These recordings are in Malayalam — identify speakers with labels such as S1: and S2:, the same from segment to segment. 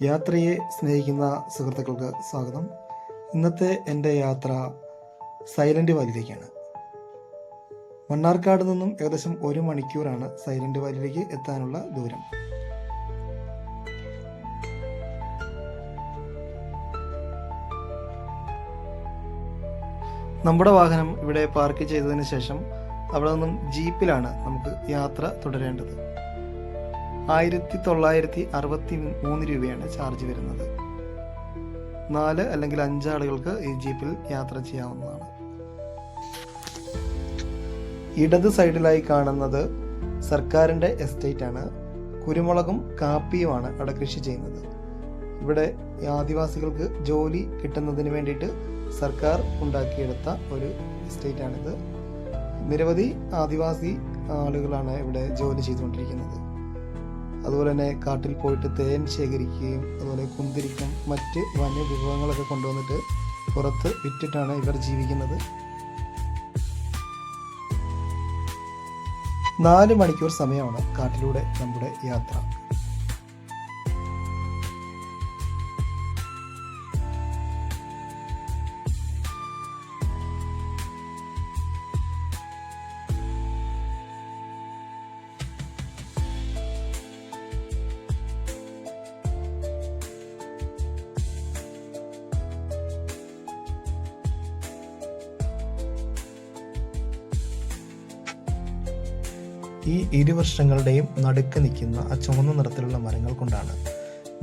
S1: യാത്രയെ സ്നേഹിക്കുന്ന സുഹൃത്തുക്കൾക്ക് സ്വാഗതം. ഇന്നത്തെ എൻ്റെ യാത്ര സൈലൻറ്റ് വാലിയിലേക്കാണ്. മണ്ണാർക്കാട് നിന്നും ഏകദേശം 1 മണിക്കൂറാണ് സൈലൻറ്റ് വാലിയിലേക്ക് എത്താനുള്ള ദൂരം. നമ്മുടെ വാഹനം ഇവിടെ പാർക്ക് ചെയ്തതിന് ശേഷം അവിടെ നിന്നും ജീപ്പിലാണ് നമുക്ക് യാത്ര തുടരേണ്ടത്. 1963 രൂപയാണ് ചാർജ് വരുന്നത്. 4 അല്ലെങ്കിൽ 5 ആളുകൾക്ക് ഈ ജീപ്പിൽ യാത്ര ചെയ്യാവുന്നതാണ്. ഇടത് സൈഡിലായി കാണുന്നത് സർക്കാരിൻ്റെ എസ്റ്റേറ്റ് ആണ്. കുരുമുളകും കാപ്പിയുമാണ് അവിടെ കൃഷി ചെയ്യുന്നത്. ഇവിടെ ആദിവാസികൾക്ക് ജോലി കിട്ടുന്നതിന് വേണ്ടിയിട്ട് സർക്കാർ ഉണ്ടാക്കിയെടുത്ത ഒരു എസ്റ്റേറ്റാണിത്. നിരവധി ആദിവാസി ആളുകളാണ് ഇവിടെ ജോലി ചെയ്തുകൊണ്ടിരിക്കുന്നത്. അതുപോലെ തന്നെ കാട്ടിൽ പോയിട്ട് തേൻ ശേഖരിക്കുകയും അതുപോലെ കുന്തിരിക്കം മറ്റ് വന്യവിഭവങ്ങളൊക്കെ കൊണ്ടുവന്നിട്ട് പുറത്ത് വിറ്റിട്ടാണ് ഇവർ ജീവിക്കുന്നത്. 4 മണിക്കൂർ സമയമാണ് കാട്ടിലൂടെ നമ്മുടെ യാത്ര. ഈ ഇരുവൃക്ഷങ്ങളുടെയും നടുക്ക് നിൽക്കുന്ന ആ ചുവന്ന നിറത്തിലുള്ള മരങ്ങൾ കൊണ്ടാണ്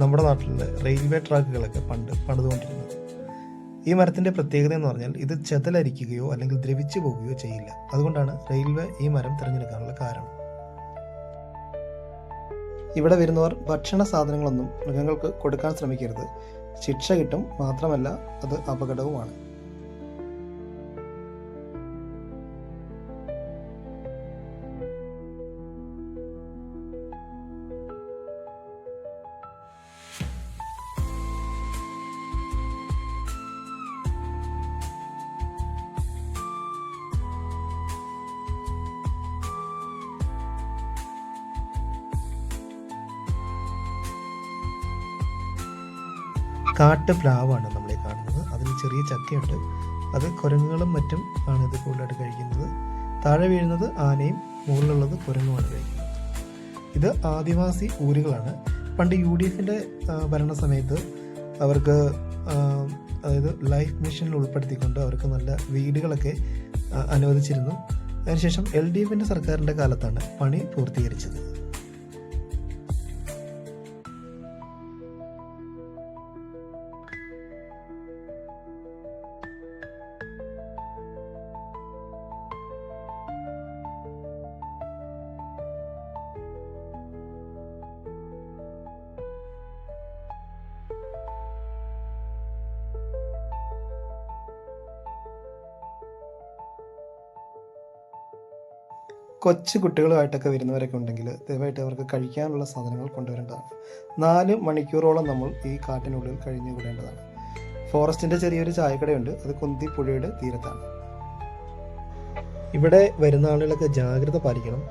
S1: നമ്മുടെ നാട്ടിലെ റെയിൽവേ ട്രാക്കുകളൊക്കെ പണ്ട് പണിതുകൊണ്ടിരുന്നത്. ഈ മരത്തിൻ്റെ പ്രത്യേകത എന്ന് പറഞ്ഞാൽ ഇത് ചെതലരിക്കുകയോ അല്ലെങ്കിൽ ദ്രവിച്ചു പോവുകയോ ചെയ്യില്ല. അതുകൊണ്ടാണ് റെയിൽവേ ഈ മരം തിരഞ്ഞെടുക്കാനുള്ള കാരണം. ഇവിടെ വരുന്നവർ ഭക്ഷണ സാധനങ്ങളൊന്നും മൃഗങ്ങൾക്ക് കൊടുക്കാൻ ശ്രമിക്കരുത്. ശിക്ഷ കിട്ടും. മാത്രമല്ല അത് അപകടവുമാണ്. കാട്ടുപ്ലാവാണ് നമ്മളെ കാണുന്നത്. അതിന് ചെറിയ ചക്കയുണ്ട്. അത് കുരങ്ങുകളും മറ്റും ആണ് ഇത് കൂടുതലായിട്ട് കഴിക്കുന്നത്. താഴെ വീഴുന്നത് ആനയും മുകളിലുള്ളത് കുരങ്ങുമാണ് കഴിക്കുന്നത്. ഇത് ആദിവാസി ഊരുകളാണ്. പണ്ട് UDFൻ്റെ ഭരണ സമയത്ത് അവർക്ക് അതായത് ലൈഫ് മിഷനിൽ ഉൾപ്പെടുത്തിക്കൊണ്ട് അവർക്ക് നല്ല വീടുകളൊക്കെ അനുവദിച്ചിരുന്നു. അതിനുശേഷം LDFൻ്റെ സർക്കാരിൻ്റെ കാലത്താണ് പണി പൂർത്തീകരിച്ചത്. കൊച്ചു കുട്ടികളുമായിട്ടൊക്കെ വരുന്നവരൊക്കെ ഉണ്ടെങ്കിൽ ദയവായിട്ട് അവർക്ക് കഴിക്കാനുള്ള സാധനങ്ങൾ കൊണ്ടുവരേണ്ടതാണ്. 4 മണിക്കൂറോളം നമ്മൾ ഈ കാട്ടിനുള്ളിൽ കഴിഞ്ഞു കൂടേണ്ടതാണ്. ഫോറസ്റ്റിൻ്റെ ചെറിയൊരു ചായക്കടയുണ്ട്. അത് കുന്തിപ്പുഴയുടെ തീരത്താണ്. ഇവിടെ വരുന്ന ആളുകളൊക്കെ ജാഗ്രത പാലിക്കണം.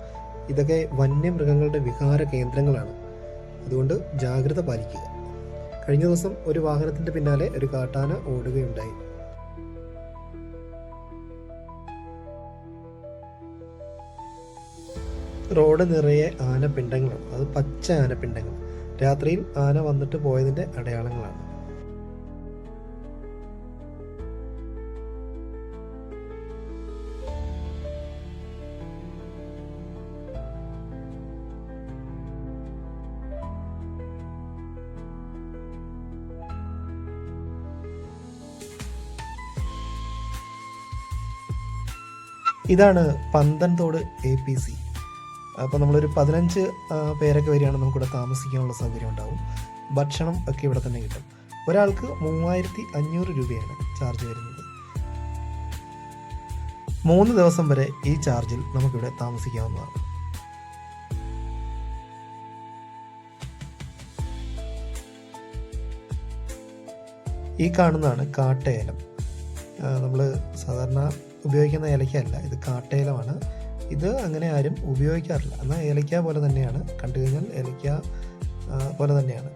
S1: ഇതൊക്കെ വന്യമൃഗങ്ങളുടെ വിഹാര കേന്ദ്രങ്ങളാണ്. അതുകൊണ്ട് ജാഗ്രത പാലിക്കുക. കഴിഞ്ഞ ദിവസം ഒരു വാഹനത്തിൻ്റെ പിന്നാലെ ഒരു കാട്ടാന ഓടുകയുണ്ടായി. റോഡ് നിറയെ ആനപ്പിണ്ടങ്ങളാണ്. അത് പച്ച ആനപ്പിണ്ടങ്ങൾ. രാത്രിയിൽ ആന വന്നിട്ട് പോയതിൻ്റെ അടയാളങ്ങളാണ്. ഇതാണ് പന്തൻതോട് APC. അപ്പോൾ നമ്മളൊരു 15 പേരൊക്കെ വരികയാണെങ്കിൽ നമുക്കിവിടെ താമസിക്കാനുള്ള സൗകര്യം ഉണ്ടാവും. ഭക്ഷണം ഒക്കെ ഇവിടെ തന്നെ കിട്ടും. ഒരാൾക്ക് 3500 രൂപയാണ് ചാർജ് വരുന്നത്. 3 ദിവസം വരെ ഈ ചാർജിൽ നമുക്കിവിടെ താമസിക്കാവുന്നതാണ്. ഈ കാണുന്നതാണ് കാട്ടേലം. നമ്മൾ സാധാരണ ഉപയോഗിക്കുന്ന ഏലക്കയല്ല, ഇത് കാട്ടേലമാണ്. ഇത് അങ്ങനെ ആരും ഉപയോഗിക്കാറില്ല. എന്നാൽ ഏലക്ക പോലെ തന്നെയാണ്, കണ്ടു കഴിഞ്ഞാൽ ഏലക്ക പോലെ തന്നെയാണ്.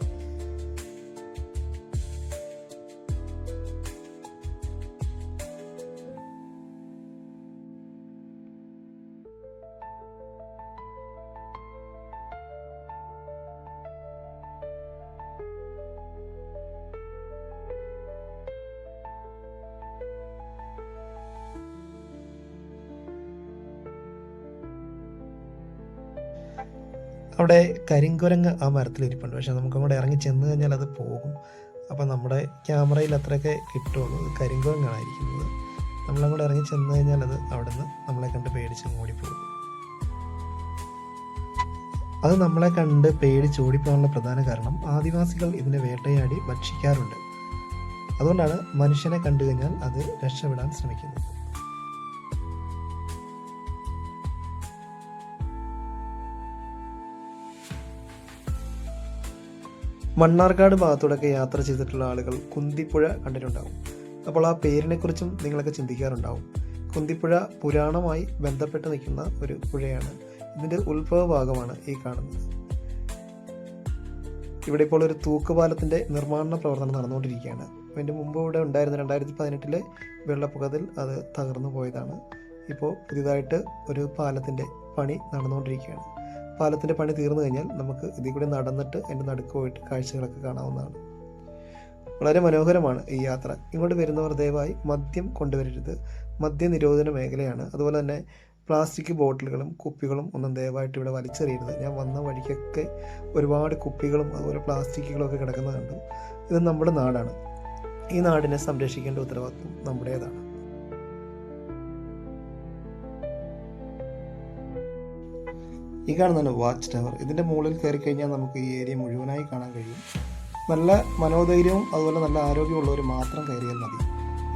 S1: അവിടെ കരിങ്കുരങ്ങ് ആ മരത്തിലിരിപ്പുണ്ട്. പക്ഷെ നമുക്കങ്ങോട്ട് ഇറങ്ങി ചെന്ന് കഴിഞ്ഞാൽ അത് പോകും. അപ്പോൾ നമ്മുടെ ക്യാമറയിൽ അത്രയൊക്കെ കിട്ടുള്ളൂ. അത് കരിങ്കുരങ്ങാണ് ഇരിക്കുന്നത്. നമ്മളങ്ങോട്ട് ഇറങ്ങി ചെന്ന് കഴിഞ്ഞാൽ അത് അവിടെ നിന്ന് നമ്മളെ കണ്ട് പേടിച്ച് ഓടിപ്പോകും. അത് നമ്മളെ കണ്ട് പേടിച്ച് ഓടിപ്പോകാനുള്ള പ്രധാന കാരണം ആദിവാസികൾ ഇതിനെ വേട്ടയാടി ഭക്ഷിക്കാറുണ്ട്. അതുകൊണ്ടാണ് മനുഷ്യനെ കണ്ടു കഴിഞ്ഞാൽ അത് രക്ഷപ്പെടാൻ ശ്രമിക്കുന്നത്. മണ്ണാർക്കാട് ഭാഗത്തൂടെയൊക്കെ യാത്ര ചെയ്തിട്ടുള്ള ആളുകൾ കുന്തിപ്പുഴ കണ്ടിട്ടുണ്ടാവും. അപ്പോൾ ആ പേരിനെക്കുറിച്ചും നിങ്ങളൊക്കെ ചിന്തിക്കാറുണ്ടാവും. കുന്തിപ്പുഴ പുരാണമായി ബന്ധപ്പെട്ട് നിൽക്കുന്ന ഒരു പുഴയാണ്. ഇതിൻ്റെ ഉത്ഭവ ഭാഗമാണ് ഈ കാണുന്നത്. ഇവിടെ ഇപ്പോൾ ഒരു തൂക്കുപാലത്തിൻ്റെ നിർമ്മാണ പ്രവർത്തനം നടന്നുകൊണ്ടിരിക്കുകയാണ്. അതിൻ്റെ മുമ്പ് ഇവിടെ ഉണ്ടായിരുന്ന 2018 വെള്ളപ്പൊക്കത്തിൽ അത് തകർന്നു പോയതാണ്. ഇപ്പോൾ പുതിയതായിട്ട് ഒരു പാലത്തിൻ്റെ പണി നടന്നുകൊണ്ടിരിക്കുകയാണ്. പാലത്തിൻ്റെ പണി തീർന്നു കഴിഞ്ഞാൽ നമുക്ക് ഇതിൽ കൂടെ നടന്നിട്ട് അതിൻ്റെ നടുക്ക് പോയിട്ട് കാഴ്ചകളൊക്കെ കാണാവുന്നതാണ്. വളരെ മനോഹരമാണ് ഈ യാത്ര. ഇങ്ങോട്ട് വരുന്നവർ ദയവായി മദ്യം കൊണ്ടുവരരുത്. മദ്യനിരോധന മേഖലയാണ്. അതുപോലെ തന്നെ പ്ലാസ്റ്റിക് ബോട്ടിലുകളും കുപ്പികളും ഒന്നും ദയവായിട്ട് ഇവിടെ വലിച്ചെറിയരുത്. ഞാൻ വന്ന വഴിക്കൊക്കെ ഒരുപാട് കുപ്പികളും അതുപോലെ പ്ലാസ്റ്റിക്കുകളും ഒക്കെ കിടക്കുന്നത് കണ്ടു. ഇത് നമ്മുടെ നാടാണ്. ഈ നാടിനെ സംരക്ഷിക്കേണ്ട ഉത്തരവാദിത്വം നമ്മുടേതാണ്. ഈ കാണുന്നതാണ് വാച്ച് ടവർ. ഇതിൻ്റെ മുകളിൽ കയറി കഴിഞ്ഞാൽ നമുക്ക് ഈ ഏരിയ മുഴുവനായി കാണാൻ കഴിയും. നല്ല മനോധൈര്യവും അതുപോലെ നല്ല ആരോഗ്യമുള്ളവർ മാത്രം കയറിയാൽ മതി.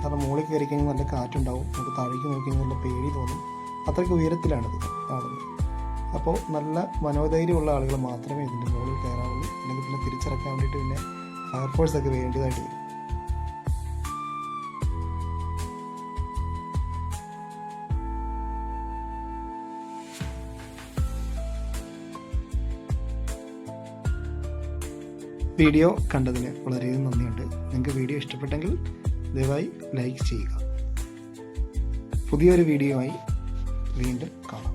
S1: കാരണം മുകളിൽ കയറി കഴിഞ്ഞാൽ നല്ല കാറ്റുണ്ടാവും. നമുക്ക് താഴേക്ക് നോക്കി കഴിഞ്ഞാൽ നല്ല പേടി തോന്നും. അത്രയ്ക്ക് ഉയരത്തിലാണിത് കാണുന്നത്. അപ്പോൾ നല്ല മനോധൈര്യമുള്ള ആളുകൾ മാത്രമേ ഇതിൻ്റെ മുകളിൽ കയറാവുള്ളൂ. അല്ലെങ്കിൽ പിന്നെ തിരിച്ചിറക്കാൻ വേണ്ടിയിട്ട് പിന്നെ ഫയർഫോഴ്സൊക്കെ വേണ്ടതായിട്ട് വരും. വീഡിയോ കണ്ടതിന് വളരെയധികം നന്ദിയുണ്ട്. നിങ്ങൾക്ക് വീഡിയോ ഇഷ്ടപ്പെട്ടെങ്കിൽ ദയവായി ലൈക്ക് ചെയ്യുക. പുതിയൊരു വീഡിയോയുമായി വീണ്ടും കാണാം.